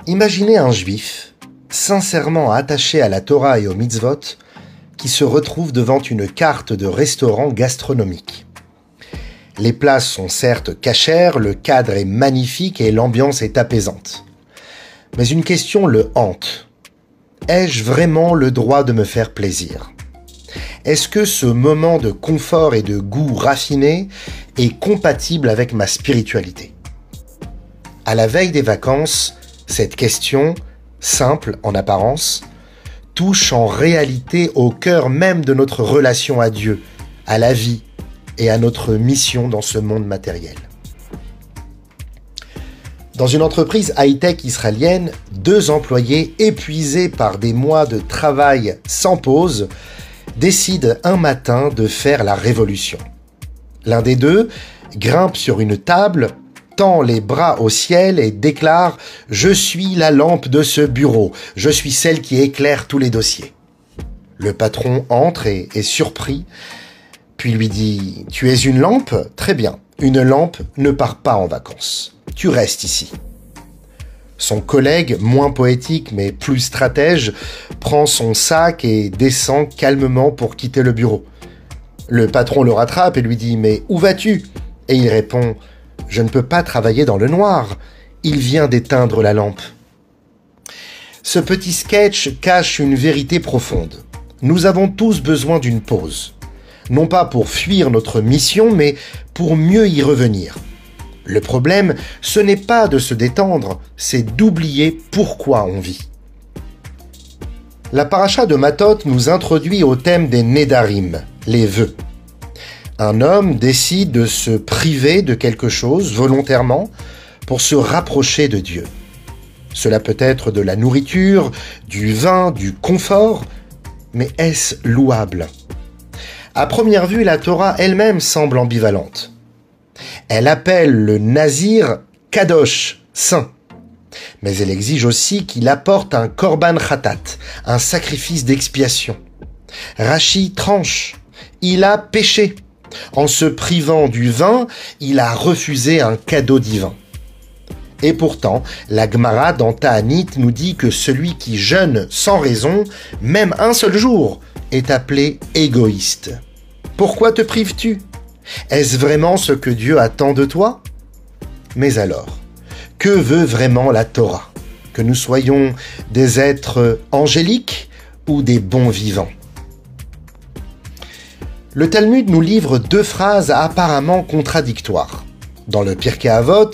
Imaginez un juif, sincèrement attaché à la Torah et aux mitzvot, qui se retrouve devant une carte de restaurant gastronomique. Les plats sont certes cachers, le cadre est magnifique et l'ambiance est apaisante. Mais une question le hante. Ai-je vraiment le droit de me faire plaisir ? Est-ce que ce moment de confort et de goût raffiné est compatible avec ma spiritualité ? À la veille des vacances, cette question, simple en apparence, touche en réalité au cœur même de notre relation à Dieu, à la vie et à notre mission dans ce monde matériel. Dans une entreprise high-tech israélienne, 2 employés épuisés par des mois de travail sans pause décident un matin de faire la révolution. L'un des deux grimpe sur une table, tend les bras au ciel et déclare « Je suis la lampe de ce bureau, je suis celle qui éclaire tous les dossiers ». Le patron entre et est surpris, puis lui dit « Tu es une lampe ? Très bien, une lampe ne part pas en vacances, tu restes ici ». Son collègue, moins poétique mais plus stratège, prend son sac et descend calmement pour quitter le bureau. Le patron le rattrape et lui dit « Mais où vas-tu » Et il répond « Je ne peux pas travailler dans le noir, il vient d'éteindre la lampe ». Ce petit sketch cache une vérité profonde. Nous avons tous besoin d'une pause. Non pas pour fuir notre mission, mais pour mieux y revenir. Le problème, ce n'est pas de se détendre, c'est d'oublier pourquoi on vit. La paracha de Matot nous introduit au thème des Nédarim, les vœux. Un homme décide de se priver de quelque chose volontairement pour se rapprocher de Dieu. Cela peut être de la nourriture, du vin, du confort, mais est-ce louable ? À première vue, la Torah elle-même semble ambivalente. Elle appelle le nazir kadosh, saint, mais elle exige aussi qu'il apporte un korban khatat, un sacrifice d'expiation. Rachi tranche, il a péché. En se privant du vin, il a refusé un cadeau divin. Et pourtant, la Gemara dans Ta'anit nous dit que celui qui jeûne sans raison, même un seul jour, est appelé égoïste. Pourquoi te prives-tu ? Est-ce vraiment ce que Dieu attend de toi ? Mais alors, que veut vraiment la Torah ? Que nous soyons des êtres angéliques ou des bons vivants ? Le Talmud nous livre 2 phrases apparemment contradictoires. Dans le Pirkei Avot,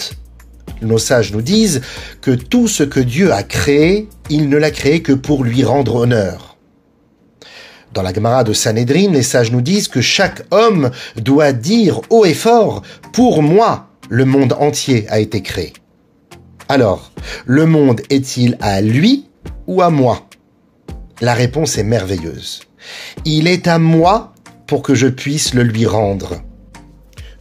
nos sages nous disent que tout ce que Dieu a créé, il ne l'a créé que pour lui rendre honneur. Dans la Gemara de Sanhédrin, les sages nous disent que chaque homme doit dire haut et fort « Pour moi, le monde entier a été créé ». Alors, le monde est-il à lui ou à moi ? La réponse est merveilleuse. Il est à moi pour que je puisse le lui rendre.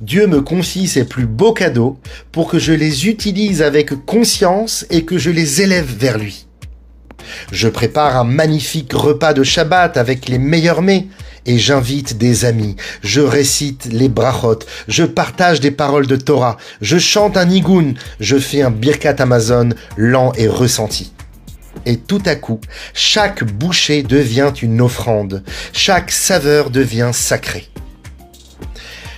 Dieu me confie ses plus beaux cadeaux pour que je les utilise avec conscience et que je les élève vers lui. Je prépare un magnifique repas de Shabbat avec les meilleurs mets et j'invite des amis. Je récite les brachot, je partage des paroles de Torah, je chante un nigun, je fais un birkat Amazon lent et ressenti. Et tout à coup, chaque bouchée devient une offrande, chaque saveur devient sacrée.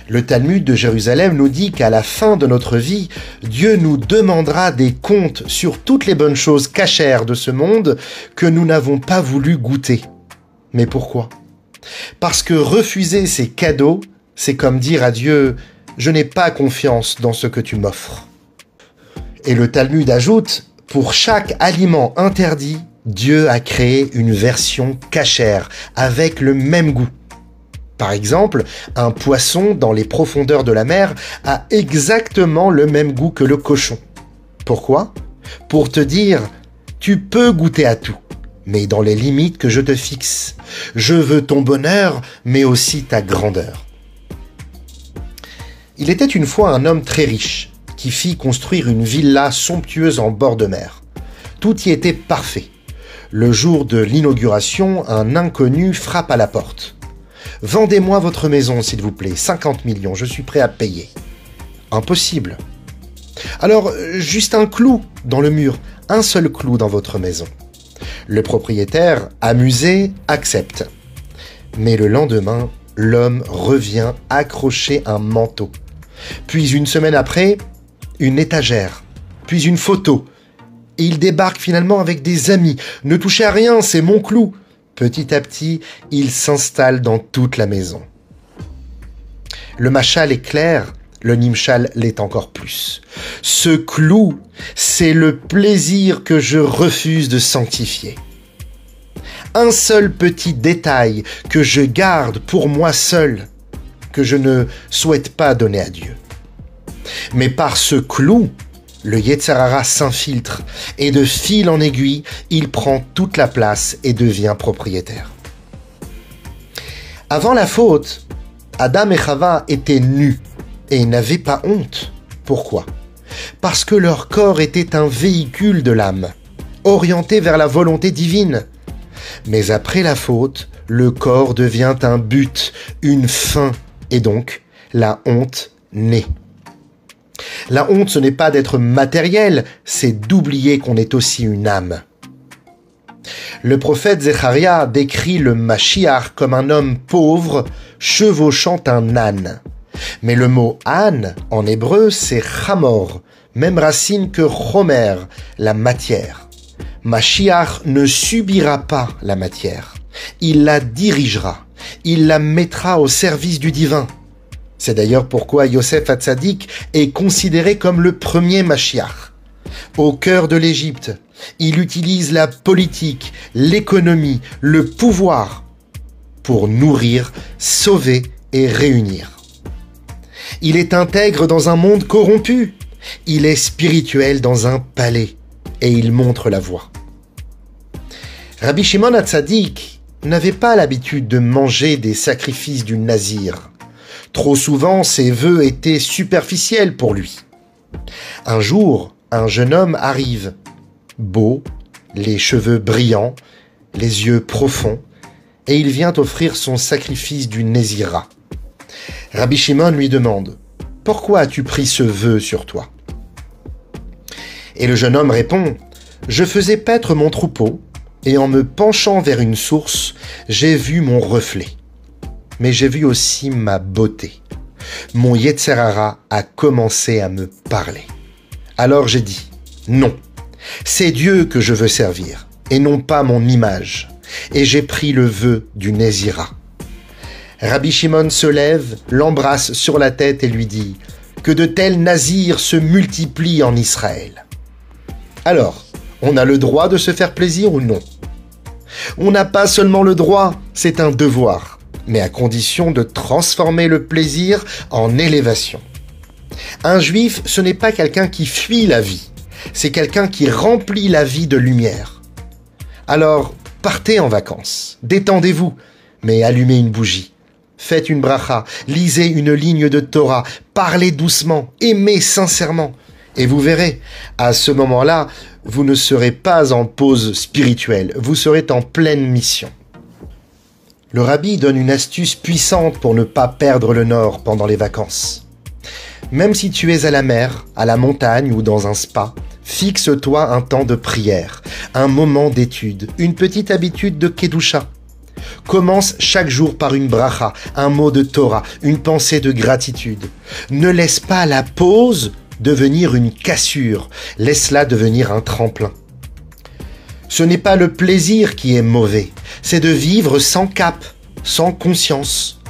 Le Talmud de Jérusalem nous dit qu'à la fin de notre vie, Dieu nous demandera des comptes sur toutes les bonnes choses cachères de ce monde que nous n'avons pas voulu goûter. Mais pourquoi ? Parce que refuser ces cadeaux, c'est comme dire à Dieu « Je n'ai pas confiance dans ce que tu m'offres ». Et le Talmud ajoute « Pour chaque aliment interdit, Dieu a créé une version cachère avec le même goût. » Par exemple, un poisson dans les profondeurs de la mer a exactement le même goût que le cochon. Pourquoi ? Pour te dire, tu peux goûter à tout, mais dans les limites que je te fixe. Je veux ton bonheur, mais aussi ta grandeur. Il était une fois un homme très riche, qui fit construire une villa somptueuse en bord de mer. Tout y était parfait. Le jour de l'inauguration, un inconnu frappe à la porte. « Vendez-moi votre maison, s'il vous plaît, 50 millions, je suis prêt à payer. » Impossible. Alors, juste un clou dans le mur, un seul clou dans votre maison. Le propriétaire, amusé, accepte. Mais le lendemain, l'homme revient accrocher un manteau. Puis une semaine après, une étagère. Puis une photo. Et il débarque finalement avec des amis. Ne touchez à rien, c'est mon clou. Petit à petit, il s'installe dans toute la maison. Le machal est clair, le nimshal l'est encore plus. Ce clou, c'est le plaisir que je refuse de sanctifier. Un seul petit détail que je garde pour moi seul, que je ne souhaite pas donner à Dieu. Mais par ce clou, le Yetzer Hara s'infiltre et de fil en aiguille, il prend toute la place et devient propriétaire. Avant la faute, Adam et Chava étaient nus et n'avaient pas honte. Pourquoi ? Parce que leur corps était un véhicule de l'âme, orienté vers la volonté divine. Mais après la faute, le corps devient un but, une fin, et donc la honte naît. La honte, ce n'est pas d'être matériel, c'est d'oublier qu'on est aussi une âme. Le prophète Zecharia décrit le Mashiach comme un homme pauvre chevauchant un âne. Mais le mot âne, en hébreu, c'est chamor, même racine que chomer, la matière. Mashiach ne subira pas la matière, il la dirigera, il la mettra au service du divin. C'est d'ailleurs pourquoi Yosef Hatzadik est considéré comme le premier Mashiach. Au cœur de l'Égypte, il utilise la politique, l'économie, le pouvoir pour nourrir, sauver et réunir. Il est intègre dans un monde corrompu. Il est spirituel dans un palais et il montre la voie. Rabbi Shimon Hatzadik n'avait pas l'habitude de manger des sacrifices du nazir. Trop souvent, ses vœux étaient superficiels pour lui. Un jour, un jeune homme arrive, beau, les cheveux brillants, les yeux profonds, et il vient offrir son sacrifice du Nézira. Rabbi Shimon lui demande « Pourquoi as-tu pris ce vœu sur toi ?» Et le jeune homme répond « Je faisais paître mon troupeau, et en me penchant vers une source, j'ai vu mon reflet. Mais j'ai vu aussi ma beauté. Mon Yetzer Hara a commencé à me parler. Alors j'ai dit, non, c'est Dieu que je veux servir, et non pas mon image. Et j'ai pris le vœu du Nézira. Rabbi Shimon se lève, l'embrasse sur la tête et lui dit, que de tels nazirs se multiplient en Israël. Alors, on a le droit de se faire plaisir ou non ? On n'a pas seulement le droit, c'est un devoir, mais à condition de transformer le plaisir en élévation. Un juif, ce n'est pas quelqu'un qui fuit la vie, c'est quelqu'un qui remplit la vie de lumière. Alors, partez en vacances, détendez-vous, mais allumez une bougie. Faites une bracha, lisez une ligne de Torah, parlez doucement, aimez sincèrement. Et vous verrez, à ce moment-là, vous ne serez pas en pause spirituelle, vous serez en pleine mission. Le rabbi donne une astuce puissante pour ne pas perdre le nord pendant les vacances. Même si tu es à la mer, à la montagne ou dans un spa, fixe-toi un temps de prière, un moment d'étude, une petite habitude de Kedusha. Commence chaque jour par une bracha, un mot de Torah, une pensée de gratitude. Ne laisse pas la pause devenir une cassure, laisse-la devenir un tremplin. Ce n'est pas le plaisir qui est mauvais, c'est de vivre sans cap, sans conscience.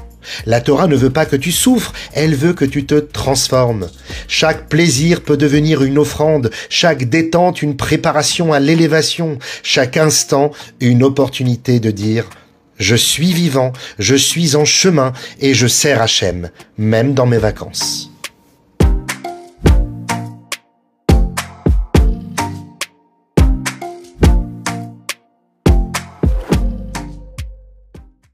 La Torah ne veut pas que tu souffres, elle veut que tu te transformes. Chaque plaisir peut devenir une offrande, chaque détente une préparation à l'élévation, chaque instant une opportunité de dire « Je suis vivant, je suis en chemin et je sers Hachem, même dans mes vacances ».